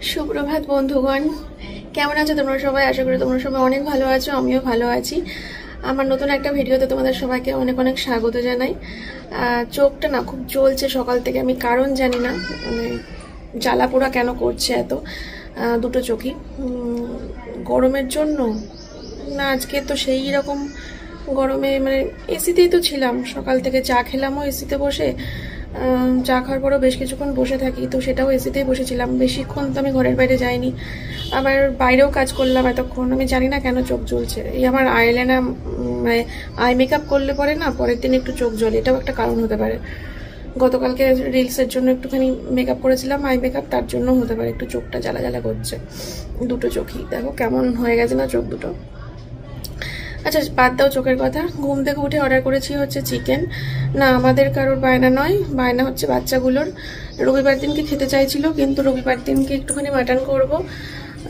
সুপ্রভাত বন্ধুগণ, কেমন আছো তোমরা সবাই? আশা করি তোমরা সবাই অনেক ভালো আছো, আমিও ভালো আছি। আমার নতুন একটা ভিডিওতে তোমাদের সবাইকে অনেক অনেক স্বাগত জানাই। চোখটা না খুব জ্বলছে সকাল থেকে, আমি কারণ জানি না, জ্বালা পোড়া কেন করছে এত দুটো চোখই। গরমের জন্য না, আজকে তো সেই রকম গরমে মানে এসিতেই তো ছিলাম সকাল থেকে, চা খেলামও এসিতে বসে, চা খাওয়ার পরও বেশ কিছুক্ষণ বসে থাকি, তো সেটাও এসিতেই বসেছিলাম বেশিক্ষণ, তো আমি ঘরের বাইরে যাইনি। আবার বাইরেও কাজ করলাম এতক্ষণ, আমি জানি না কেন চোখ জ্বলছে। এই আমার আইলাইনার মানে আই মেকআপ করলে পরে না পরের দিন একটু চোখ জ্বলে, এটাও একটা কারণ হতে পারে। গতকালকে রিলসের জন্য একটুখানি মেকআপ করেছিলাম, আই মেকআপ, তার জন্য হতে পারে একটু চোখটা জ্বালা জ্বালা করছে। দুটো চোখই দেখো কেমন হয়ে গেছে না চোখ দুটো। আচ্ছা বাদ দাও চোখের কথা। ঘুম থেকে উঠে অর্ডার করেছি হচ্ছে চিকেন। না আমাদের কারোর বায়না নয়, বায়না হচ্ছে বাচ্চাগুলোর। রবিবার দিনকে খেতে চাইছিল, কিন্তু রবিবার দিনকে একটুখানি মাটন করব।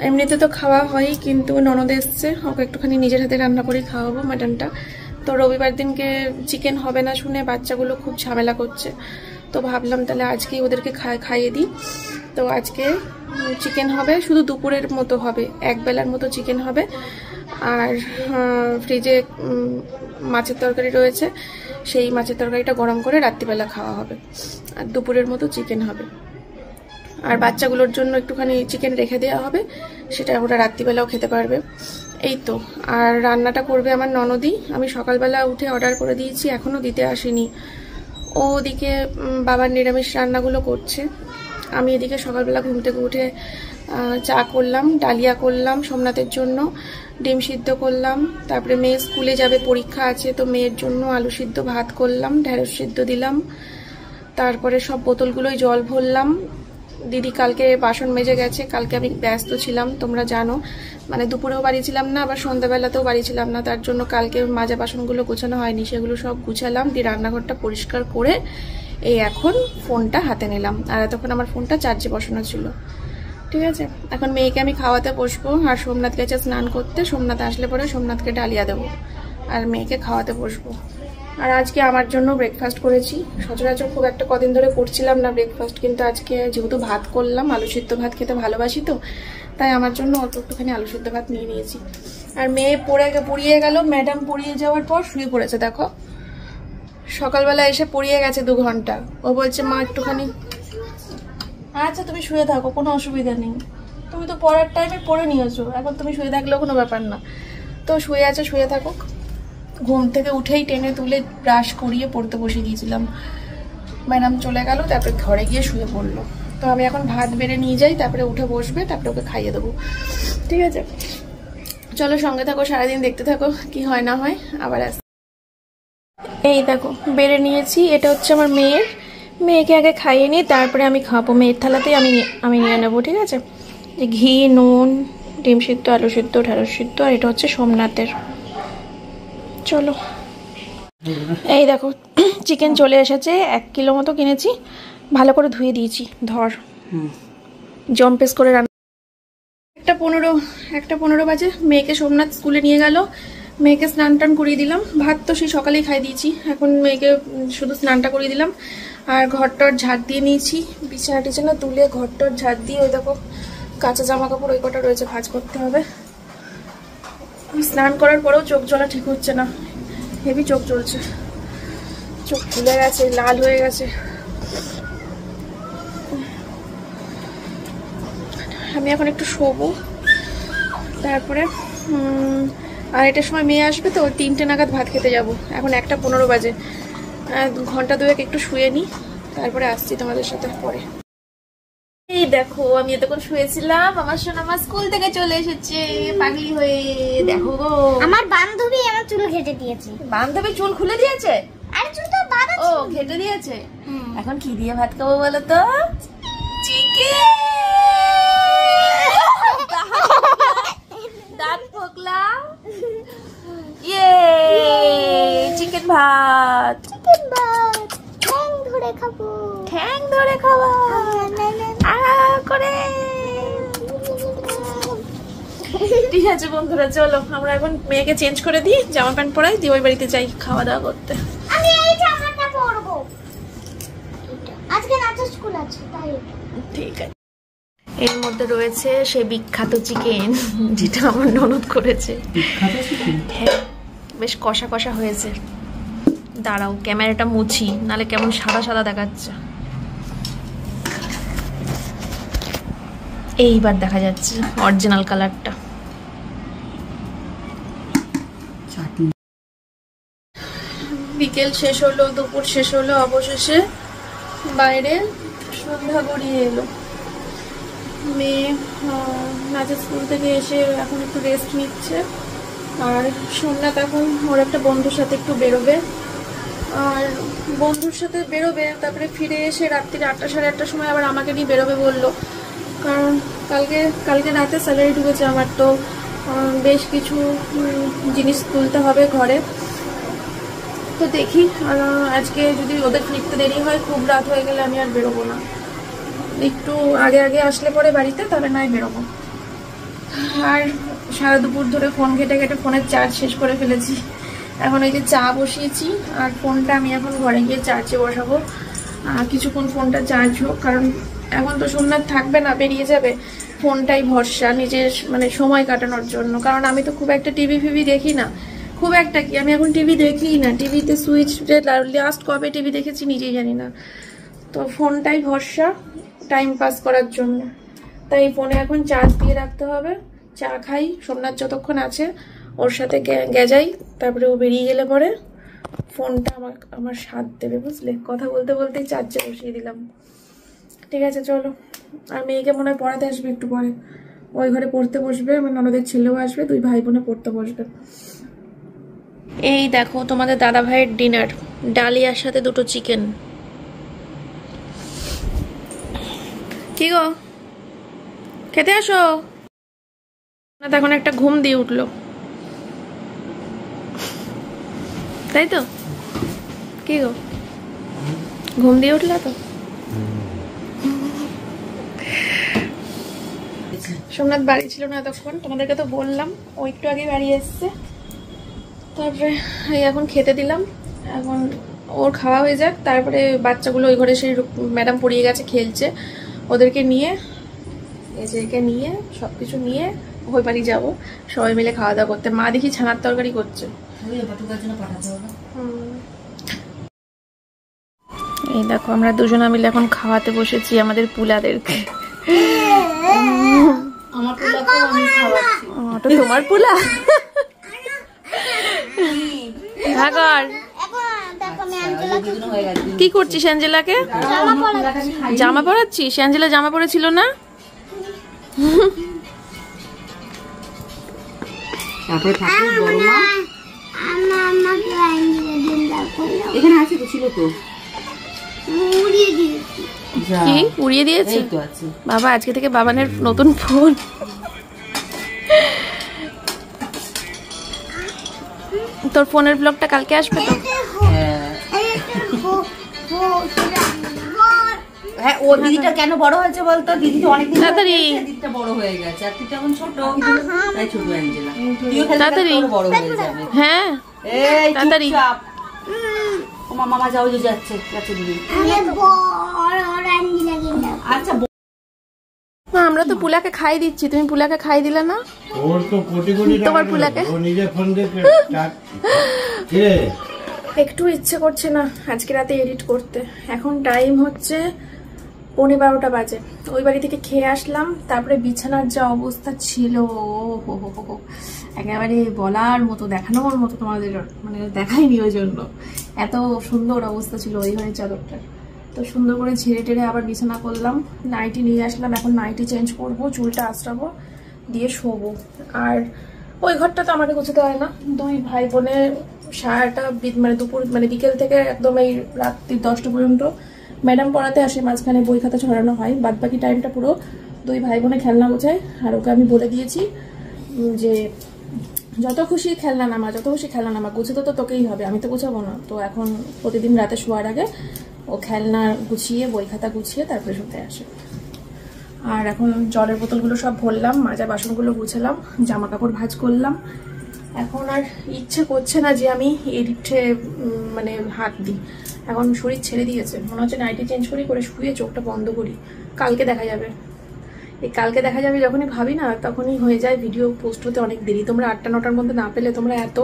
এমনিতে তো খাওয়া হয়, কিন্তু ননদ এসছে, ওকে একটুখানি নিজের হাতে রান্না করে খাওয়াবো মাটনটা। তো রবিবার দিনকে চিকেন হবে না শুনে বাচ্চাগুলো খুব ঝামেলা করছে, তো ভাবলাম তাহলে আজকেই ওদেরকে খাইয়ে দিই। তো আজকে চিকেন হবে, শুধু দুপুরের মতো হবে, এক বেলার মতো চিকেন হবে। আর ফ্রিজে মাছের তরকারি রয়েছে, সেই মাছের তরকারিটা গরম করে রাত্রিবেলা খাওয়া হবে, আর দুপুরের মতো চিকেন হবে। আর বাচ্চাগুলোর জন্য একটুখানি চিকেন রেখে দেওয়া হবে, সেটা ওরা রাত্রিবেলাও খেতে পারবে। এই তো। আর রান্নাটা করবে আমার ননদি। আমি সকালবেলা উঠে অর্ডার করে দিয়েছি, এখনও দিতে আসেনি। ও ওদিকে বাবার নিরামিষ রান্নাগুলো করছে, আমি এদিকে সকালবেলা ঘুম থেকে উঠে চা করলাম, ডালিয়া করলাম সোমনাথের জন্য, ডিম সিদ্ধ করলাম। তারপরে মেয়ে স্কুলে যাবে, পরীক্ষা আছে, তো মেয়ের জন্য আলু সিদ্ধ ভাত করলাম, ঢেঁড়স সিদ্ধ দিলাম। তারপরে সব বোতলগুলোই জল ভরলাম। দিদি কালকে বাসন মেজে গেছে, কালকে আমি ব্যস্ত ছিলাম তোমরা জানো, মানে দুপুরেও বাড়ি ছিলাম না, আবার সন্ধ্যাবেলাতেও বাড়ি ছিলাম না, তার জন্য কালকে মাজা বাসনগুলো গোছানো হয়নি, সেগুলো সব গুছালাম, দিয়ে রান্নাঘরটা পরিষ্কার করে এই এখন ফোনটা হাতে নিলাম। আর এতক্ষণ আমার ফোনটা চার্জে বসানো ছিল। ঠিক আছে, এখন মেয়েকে আমি খাওয়াতে বসবো, আর সোমনাথ গেছে স্নান করতে, সোমনাথ আসলে পরে সোমনাথকে ডালিয়া দেবো আর মেয়েকে খাওয়াতে বসবো। আর আজকে আমার জন্য ব্রেকফাস্ট করেছি, সচরাচর খুব একটা কদিন ধরে করছিলাম না ব্রেকফাস্ট, কিন্তু আজকে যেহেতু ভাত করলাম, আলু সিদ্ধ ভাত খেতে ভালোবাসি, তো তাই আমার জন্য অল্প একটুখানি আলু সিদ্ধ ভাত নিয়ে নিয়েছি। আর মেয়ে পড়িয়ে গেল, ম্যাডাম পড়িয়ে যাওয়ার পর শুয়ে পড়েছে, দেখো সকালবেলা এসে পড়িয়ে গেছে 2 ঘন্টা। ও বলছে মা একটুখানি, আচ্ছা তুমি শুয়ে থাকো, কোনো অসুবিধা নেই, তুমি তো পড়ার টাইমে পড়ে নিয়েছো, এখন তুমি শুয়ে থাকলেও কোনো ব্যাপার না। তো শুয়ে আছে, শুয়ে থাকুক। ঘুম থেকে উঠেই টেনে তুলে ব্রাশ করিয়ে পড়তে বসিয়ে দিয়েছিলাম, ম্যাডাম চলে গেল, তারপরে ঘরে গিয়ে শুয়ে পড়লো। তো আমি এখন ভাত বেড়ে নিয়ে যাই, তারপরে উঠে বসবে, তারপরে ওকে খাইয়ে দেবো। ঠিক আছে, চলো সঙ্গে থাকো, সারাদিন দেখতে থাকো কি হয় না হয়। আবার আস, এই দেখো বেড়ে নিয়েছি, এটা হচ্ছে আমার মেয়েকে আগে খাইয়ে নিই, তারপরে আমি খাবো। মেয়ের থালাতেই আমি নিয়ে নেবো। ঠিক আছে, ঘি, নুন, ডিম সিদ্ধ, আলু সিদ্ধ, ঢেঁড়স সিদ্ধ, আর এটা হচ্ছে সোমনাথের। চলো, এই দেখো চিকেন চলে এসেছে, 1 কিলো মতো কিনেছি, ভালো করে ধুয়ে দিয়েছি, ধর জম্পেস করে রান্না। 1:15 বাজে, মেয়েকে সোমনাথ স্কুলে নিয়ে গেল, মেয়েকে স্নান টান করিয়ে দিলাম। ভাত তো সেই সকালেই খাই দিয়েছি, এখন মেয়েকে শুধু স্নানটা করিয়ে দিলাম। আর ঘরটর ঝাড় দিয়ে নিয়েছি, বিছানা টিছানা তুলে ঘরটর ঝাড় দিয়ে, ওই দেখো কাঁচা জামা কাপড় ওই কটা রয়েছে, ভাঁজ করতে হবে। স্নান করার পরেও চোখ জ্বলা ঠিক হচ্ছে না, হেভি চোখ জ্বলছে, চোখ ফুলে গেছে, লাল হয়ে গেছে। আমি এখন একটু শোবো, তারপরে 2:30টার সময় মেয়ে আসবে, তো 3টে নাগাদ ভাত খেতে যাব। এখন 1:15 বাজে, 2 ঘন্টা 2 একটু শুয়ে নিই, তারপরে আসছি তোমাদের সাথে পরে। এই দেখো আমি এতক্ষণ শুয়েছিলাম, আমার সোনা মা স্কুল থেকে চলে এসেছে পাগলি হয়ে। দেখো আমার বান্ধবী আমার চুল কেটে দিয়েছে। বান্ধবী চুল খুলে দিয়েছে? আরে চুল তো বাঁধা ছিল। ও কেটে দিয়েছে। এখন কি দিয়ে ভাত খাবো বলো তো? চিকেন। দাঁত ফোকলা, ইয়ে চিকেন ভাত। চিকেন ভাত ঠ্যাং ধরে খাবো, ঠ্যাং ধরে খাবো করে। ঠিক আছে বন্ধুরা, চলো আমরা এখন মেয়েকে চেঞ্জ করে দিই, জামা প্যান্ট পরাই দিয়ে ওই বাড়িতে যাই খাওয়া দাওয়া করতে। আমি এই জামাটা পরবো, আজকে নাচের স্কুল আছে তাই। ঠিক আছে। এর মধ্যে রয়েছে সেই বিখ্যাত চিকেন, যেটা আমার ননদ করেছে। হ্যাঁ, বেশ কষা কষা হয়েছে। দাঁড়াও ক্যামেরাটা মুছি, নালে কেমন সাদা সাদা দেখাচ্ছে। এইবার দেখা যাচ্ছে অরিজিনাল কালারটা। বিকেল শেষ হলো, দুপুর শেষ হলো, অবশেষে বাইরে সন্ধ্যা গড়িয়ে এলো। মেয়ে নাচের স্কুল থেকে এসে এখন একটু রেস্ট নিচ্ছে, আর সোমনাথ এখন ওর একটা বন্ধুর সাথে একটু বেরোবে। আর বন্ধুর সাথে বেরোবে, তারপরে ফিরে এসে রাত্রি 8টা সাড়ে 8টার সময় আবার আমাকে নিয়ে বেরোবে বললো। কারণ কালকে রাতে স্যালারি ঢুকেছে আমার, তো বেশ কিছু জিনিস তুলতে হবে ঘরে। তো দেখি, আজকে যদি ওদের ফিরতে দেরি হয়, খুব রাত হয়ে গেলে আমি আর বেরোবো না। একটু আগে আগে আসলে পরে বাড়িতে, তবে নয় বেরোবো। আর সারা দুপুর ধরে ফোন ঘেটে ঘেটে ফোনের চার্জ শেষ করে ফেলেছি। এখন এই যে চা বসিয়েছি, আর ফোনটা আমি এখন ঘরে গিয়ে চার্জে বসাবো। কিছুক্ষণ ফোনটা চার্জ হোক, কারণ এখন তো সোমনাথ থাকবে না, বেরিয়ে যাবে। ফোনটাই ভরসা নিজের মানে সময় কাটানোর জন্য। কারণ আমি তো খুব একটা টিভি ফিভি দেখি না, খুব একটা কি, আমি এখন টিভি দেখিই না। টিভিতে সুইচ লাস্ট কবে টিভি দেখেছি নিজেই জানি না। তো ফোনটাই ভরসা টাইম পাস করার জন্য, তাই ফোনে এখন চার্জ দিয়ে রাখতে হবে। চা খাই, সোমনাথ যতক্ষণ আছে ওর সাথে গেজাই, তারপরে ও বেরিয়ে গেলে পরে ফোনটা আমার সাথ দেবে, বুঝলে। কথা বলতে বলতেই চার্জে বসিয়ে দিলাম। ঠিক আছে চলো। আর মেয়েকে মনে হয় পড়াতে আসবে একটু পরে, ওই ঘরে পড়তে বসবে। আমার ননদের ছেলেও আসবে, 2 ভাই বোনে পড়তে বসবে। এই দেখো তোমাদের দাদা ভাইয়ের ডিনার, ডালিয়ার সাথে 2টো চিকেন। কি গো, খেতে আসো না? তখন একটা ঘুম দিয়ে উঠলো, তাই তো? কি গো, ঘুম দিয়ে উঠলে তো? সোমনাথ বাড়ি ছিল না এতক্ষণ, তোমাদেরকে তো বললাম। ও একটু আগে বাড়ি এসছে। তারপরে এখন খেতে দিলাম। এখন ওর খাওয়া হয়ে যাক, তারপরে বাচ্চাগুলো ওই ঘরে সেই ম্যাডাম পড়িয়ে গেছে, খেলছে। ওদেরকে নিয়ে, এদেরকে নিয়ে, সবকিছু নিয়ে ওই বাড়ি যাবো, সবাই মিলে খাওয়া দাওয়া করতে। মা দেখি ছানার তরকারি করছে। এই দেখো আমরা দুজনা মিলে এখন খাওয়াতে বসেছি আমাদের পুলাদেরকে। আমার পুলা তো আমি খাওয়াচ্ছি। ওটা তোমার পুলা? কি করছিস অ্যাঞ্জেলাকে? জামা পরাচ্ছিস? অ্যাঞ্জেলা জামা পরেছিল না? তারপরে ঠাকুর বড় মা এখানে আছে তো, ছিল তো, কি উড়িয়ে দিয়েছে? বাবা আজকে থেকে বাবানের নতুন ফোন। তোর ফোনের ব্লগটা কালকে আসবে তো? হ্যাঁ, ও দিদিটা কেন বড় হয়েছে বলতো? দিদি তো অনেকদিন তাড়াতাড়ি, দিদিটা বড় হয়ে গেছে, আর তুই কেমন ছোট, তাই ছোট অ্যাঞ্জেলা। তুইও তাড়াতাড়ি বড় হয়ে যাবে। হ্যাঁ এই তাড়াতাড়ি। ও মামা যাও, যে যাচ্ছে যাচ্ছে দিদি। আচ্ছা আমরা তো পুলাকে খাই দিচ্ছি, তুমি পুলাকে খাই দিলে না? ওর তো কোটি কোটি টাকা, তোমার পুলাকে ও নিজে ফোন দেখে একটু ইচ্ছে করছে না আজকে রাতে এডিট করতে। এখন টাইম হচ্ছে 11:15 বাজে। ওই বাড়ি থেকে খেয়ে আসলাম, তারপরে বিছানার যা অবস্থা ছিল একেবারে বলার মতো, দেখানোর মতো তোমাদের মানে দেখাইনি, ওই জন্য এত সুন্দর অবস্থা ছিল ওই ঘরের চাদরটার। তো সুন্দর করে ঝেড়ে টেড়ে আবার বিছানা করলাম, নাইটি নিয়ে আসলাম। এখন নাইটি চেঞ্জ করব, চুলটা আঁচড়াবো, দিয়ে শোবো। আর ওই ঘরটা তো আমাকে গোছাতে হয় না। 2 ভাই বোনে সারাটা মানে দুপুর মানে বিকেল থেকে একদম এই রাত্রি 10টা পর্যন্ত ম্যাডাম পড়াতে আসে, মাঝখানে বই খাতা ছড়ানো হয়, বাদ বাকি টাইমটা পুরো 2 ভাই বোনে খেলনা গোছায়। আর ওকে আমি বলে দিয়েছি যে যত খুশি খেলনা নামা, যত খুশি খেলনা নামা, গুছাতে তো তোকেই হবে, আমি তো গোছাবো না। তো এখন প্রতিদিন রাতে শোয়ার আগে ও খেলনা গুছিয়ে, বই খাতা গুছিয়ে তারপরে শুতে আসে। আর এখন জলের বোতলগুলো সব ভরলাম, মাজা বাসনগুলো গুছালাম, জামা কাপড় ভাঁজ করলাম। এখন আর ইচ্ছে করছে না যে আমি এডিটে মানে হাত দিই। এখন শরীর ছেড়ে দিয়েছে, মনে হচ্ছে নাইটি চেঞ্জ করি, করে শুয়ে চোখটা বন্ধ করি, কালকে দেখা যাবে। এই কালকে দেখা যাবে যখনই ভাবি না তখনই হয়ে যায় ভিডিও পোস্ট হতে অনেক দেরি। তোমরা 8টা 9টার মধ্যে না পেলে তোমরা এত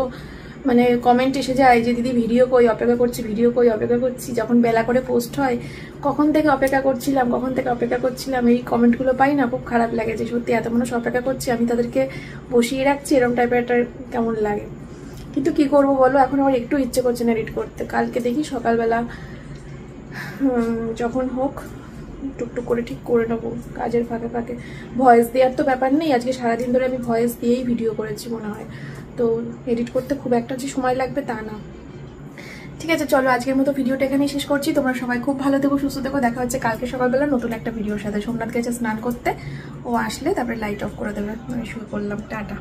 মানে কমেন্ট এসে যায় যে দিদি ভিডিও কই, অপেক্ষা করছি, ভিডিও কই, অপেক্ষা করছি। যখন বেলা করে পোস্ট হয় কখন থেকে অপেক্ষা করছিলাম এই কমেন্টগুলো পাই না, খুব খারাপ লাগে যে সত্যি এত মানুষ অপেক্ষা করছি, আমি তাদেরকে বসিয়ে রাখছি, এরকম টাইপের একটা কেমন লাগে। কিন্তু কি করব বলো, এখন আমার একটু ইচ্ছে করছে না এডিট করতে। কালকে দেখি সকালবেলা যখন হোক টুকটুক করে ঠিক করে নেবো কাজের ফাঁকে ফাঁকে। ভয়েস দেওয়ার তো ব্যাপার নেই, আজকে সারাদিন ধরে আমি ভয়েস দিয়েই ভিডিও করেছি মনে হয়, তো এডিট করতে খুব একটা যে সময় লাগবে তা না। ঠিক আছে চলো আজকের মতো ভিডিওটা এখানেই শেষ করছি। তোমরা সবাই খুব ভালো থেকো, সুস্থ থেকো। দেখা হচ্ছে কালকে সকালবেলা নতুন একটা ভিডিওর সাথে। সোমনাথ গেছে স্নান করতে, ও আসলে তারপরে লাইট অফ করে দেবে। আমি শুরু করলাম, টাটা।